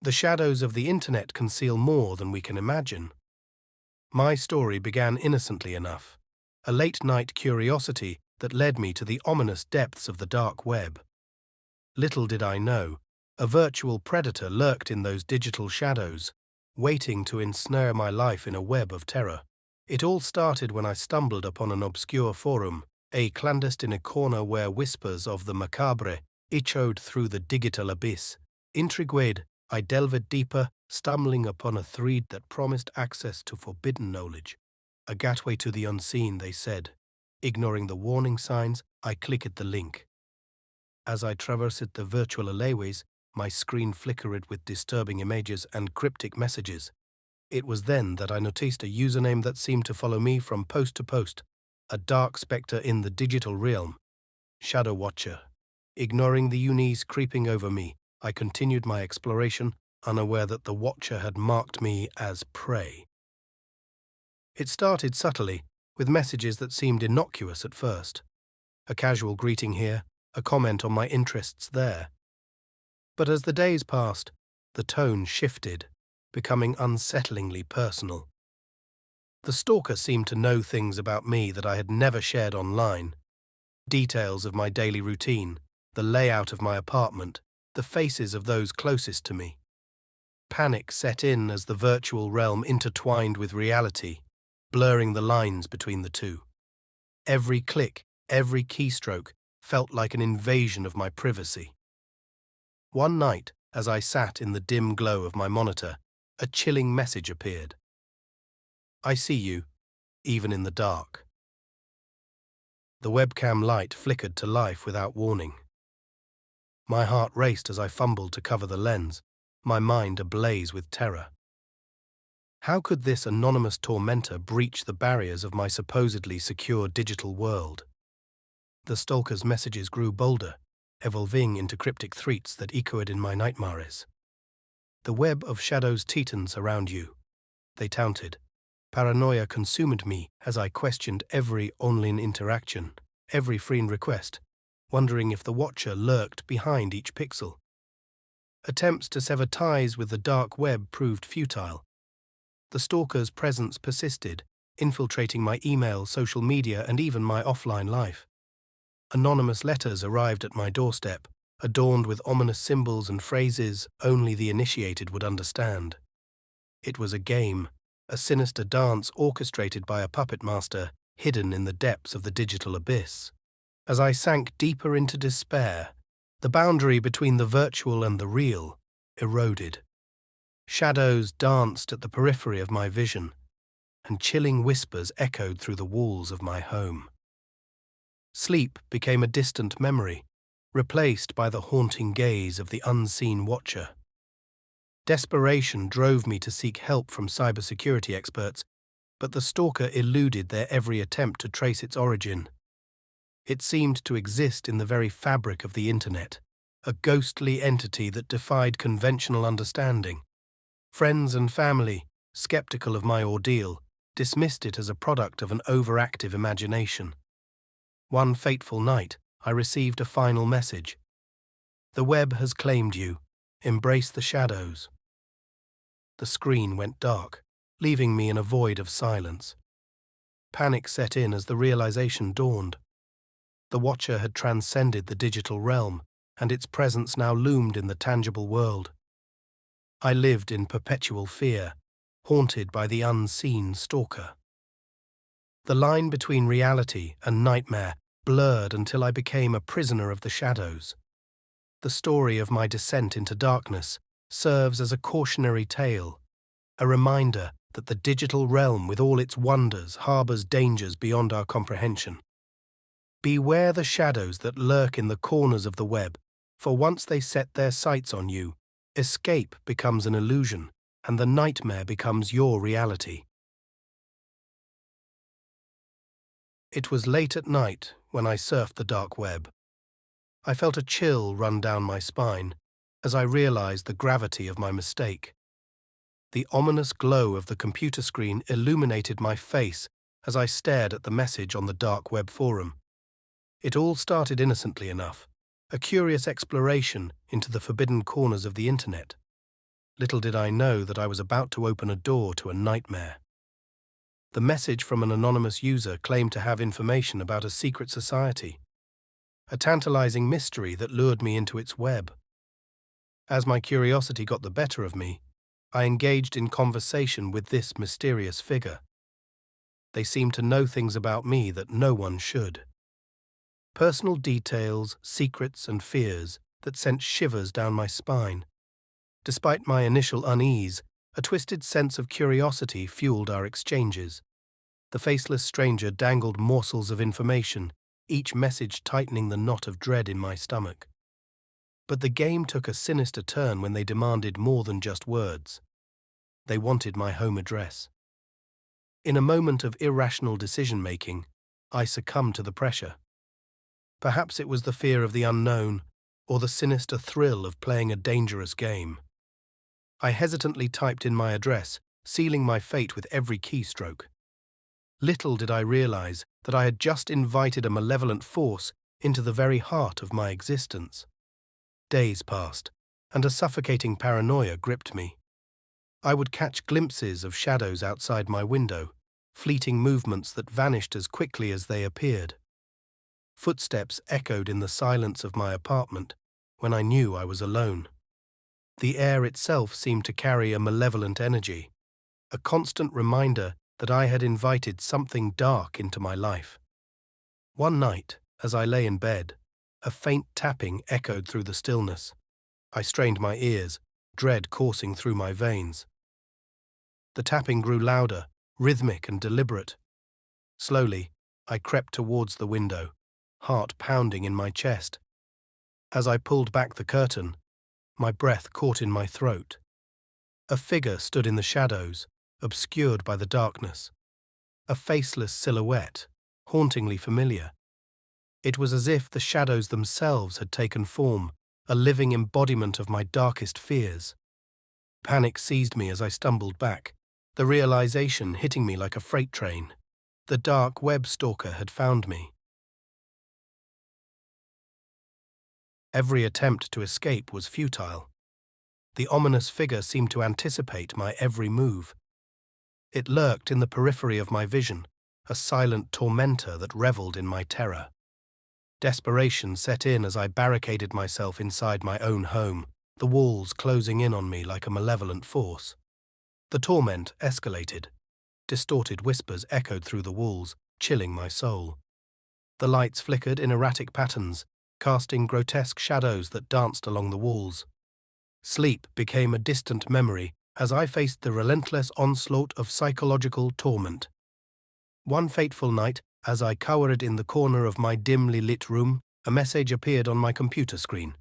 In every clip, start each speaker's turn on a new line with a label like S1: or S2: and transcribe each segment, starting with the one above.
S1: The shadows of the internet conceal more than we can imagine. My story began innocently enough, a late-night curiosity that led me to the ominous depths of the dark web. Little did I know, a virtual predator lurked in those digital shadows, waiting to ensnare my life in a web of terror. It all started when I stumbled upon an obscure forum, a clandestine corner where whispers of the macabre echoed through the digital abyss. Intrigued, I delved deeper, stumbling upon a thread that promised access to forbidden knowledge. A gateway to the unseen, they said. Ignoring the warning signs, I clicked the link. As I traversed the virtual alleyways, my screen flickered with disturbing images and cryptic messages. It was then that I noticed a username that seemed to follow me from post to post, a dark spectre in the digital realm. Shadow Watcher. Ignoring the unease creeping over me, I continued my exploration, unaware that the Watcher had marked me as prey. It started subtly, with messages that seemed innocuous at first. A casual greeting here, a comment on my interests there. But as the days passed, the tone shifted, becoming unsettlingly personal. The stalker seemed to know things about me that I had never shared online. Details of my daily routine, the layout of my apartment, the faces of those closest to me. Panic set in as the virtual realm intertwined with reality, blurring the lines between the two. Every click, every keystroke felt like an invasion of my privacy. One night, as I sat in the dim glow of my monitor, a chilling message appeared. I see you, even in the dark. The webcam light flickered to life without warning. My heart raced as I fumbled to cover the lens, my mind ablaze with terror. How could this anonymous tormentor breach the barriers of my supposedly secure digital world? The stalker's messages grew bolder, evolving into cryptic threats that echoed in my nightmares. The web of shadows tightens around you, they taunted. Paranoia consumed me as I questioned every online interaction, every friend request, wondering if the Watcher lurked behind each pixel. Attempts to sever ties with the dark web proved futile. The stalker's presence persisted, infiltrating my email, social media, and even my offline life. Anonymous letters arrived at my doorstep, adorned with ominous symbols and phrases only the initiated would understand. It was a game, a sinister dance orchestrated by a puppet master hidden in the depths of the digital abyss. As I sank deeper into despair, the boundary between the virtual and the real eroded. Shadows danced at the periphery of my vision, and chilling whispers echoed through the walls of my home. Sleep became a distant memory, replaced by the haunting gaze of the unseen Watcher. Desperation drove me to seek help from cybersecurity experts, but the stalker eluded their every attempt to trace its origin. It seemed to exist in the very fabric of the internet, a ghostly entity that defied conventional understanding. Friends and family, skeptical of my ordeal, dismissed it as a product of an overactive imagination. One fateful night, I received a final message. The web has claimed you. Embrace the shadows. The screen went dark, leaving me in a void of silence. Panic set in as the realization dawned. The Watcher had transcended the digital realm, and its presence now loomed in the tangible world. I lived in perpetual fear, haunted by the unseen stalker. The line between reality and nightmare blurred until I became a prisoner of the shadows. The story of my descent into darkness serves as a cautionary tale, a reminder that the digital realm with all its wonders harbors dangers beyond our comprehension. Beware the shadows that lurk in the corners of the web, for once they set their sights on you, escape becomes an illusion, and the nightmare becomes your reality. It was late at night when I surfed the dark web. I felt a chill run down my spine as I realized the gravity of my mistake. The ominous glow of the computer screen illuminated my face as I stared at the message on the dark web forum. It all started innocently enough, a curious exploration into the forbidden corners of the internet. Little did I know that I was about to open a door to a nightmare. The message from an anonymous user claimed to have information about a secret society, a tantalizing mystery that lured me into its web. As my curiosity got the better of me, I engaged in conversation with this mysterious figure. They seemed to know things about me that no one should. Personal details, secrets, and fears that sent shivers down my spine. Despite my initial unease, a twisted sense of curiosity fueled our exchanges. The faceless stranger dangled morsels of information, each message tightening the knot of dread in my stomach. But the game took a sinister turn when they demanded more than just words. They wanted my home address. In a moment of irrational decision-making, I succumbed to the pressure. Perhaps it was the fear of the unknown, or the sinister thrill of playing a dangerous game. I hesitantly typed in my address, sealing my fate with every keystroke. Little did I realize that I had just invited a malevolent force into the very heart of my existence. Days passed, and a suffocating paranoia gripped me. I would catch glimpses of shadows outside my window, fleeting movements that vanished as quickly as they appeared. Footsteps echoed in the silence of my apartment when I knew I was alone. The air itself seemed to carry a malevolent energy, a constant reminder that I had invited something dark into my life. One night, as I lay in bed, a faint tapping echoed through the stillness. I strained my ears, dread coursing through my veins. The tapping grew louder, rhythmic and deliberate. Slowly, I crept towards the window, heart pounding in my chest. As I pulled back the curtain, my breath caught in my throat. A figure stood in the shadows, obscured by the darkness. A faceless silhouette, hauntingly familiar. It was as if the shadows themselves had taken form, a living embodiment of my darkest fears. Panic seized me as I stumbled back, the realization hitting me like a freight train. The dark web stalker had found me. Every attempt to escape was futile. The ominous figure seemed to anticipate my every move. It lurked in the periphery of my vision, a silent tormentor that reveled in my terror. Desperation set in as I barricaded myself inside my own home, the walls closing in on me like a malevolent force. The torment escalated. Distorted whispers echoed through the walls, chilling my soul. The lights flickered in erratic patterns, casting grotesque shadows that danced along the walls. Sleep became a distant memory as I faced the relentless onslaught of psychological torment. One fateful night, as I cowered in the corner of my dimly lit room, a message appeared on my computer screen.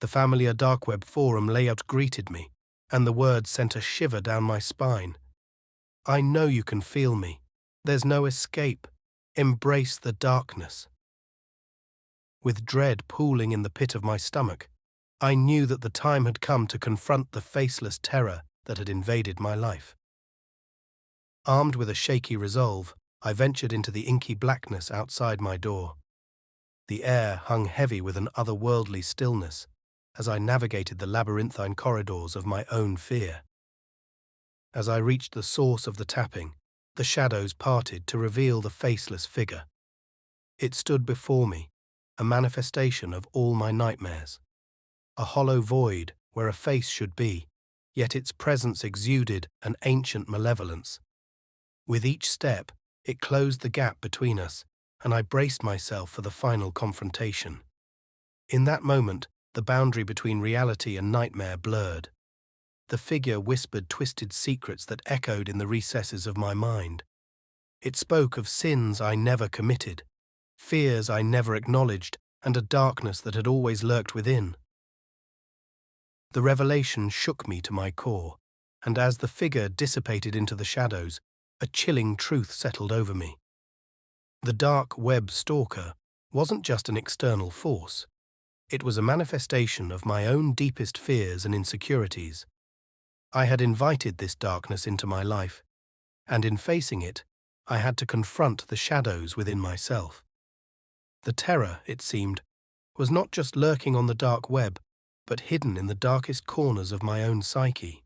S1: The familiar Darkweb forum layout greeted me, and the words sent a shiver down my spine. I know you can feel me. There's no escape. Embrace the darkness. With dread pooling in the pit of my stomach, I knew that the time had come to confront the faceless terror that had invaded my life. Armed with a shaky resolve, I ventured into the inky blackness outside my door. The air hung heavy with an otherworldly stillness as I navigated the labyrinthine corridors of my own fear. As I reached the source of the tapping, the shadows parted to reveal the faceless figure. It stood before me, a manifestation of all my nightmares. A hollow void where a face should be, yet its presence exuded an ancient malevolence. With each step, it closed the gap between us, and I braced myself for the final confrontation. In that moment, the boundary between reality and nightmare blurred. The figure whispered twisted secrets that echoed in the recesses of my mind. It spoke of sins I never committed, fears I never acknowledged, and a darkness that had always lurked within. The revelation shook me to my core, and as the figure dissipated into the shadows, a chilling truth settled over me. The dark web stalker wasn't just an external force. It was a manifestation of my own deepest fears and insecurities. I had invited this darkness into my life, and in facing it, I had to confront the shadows within myself. The terror, it seemed, was not just lurking on the dark web, but hidden in the darkest corners of my own psyche.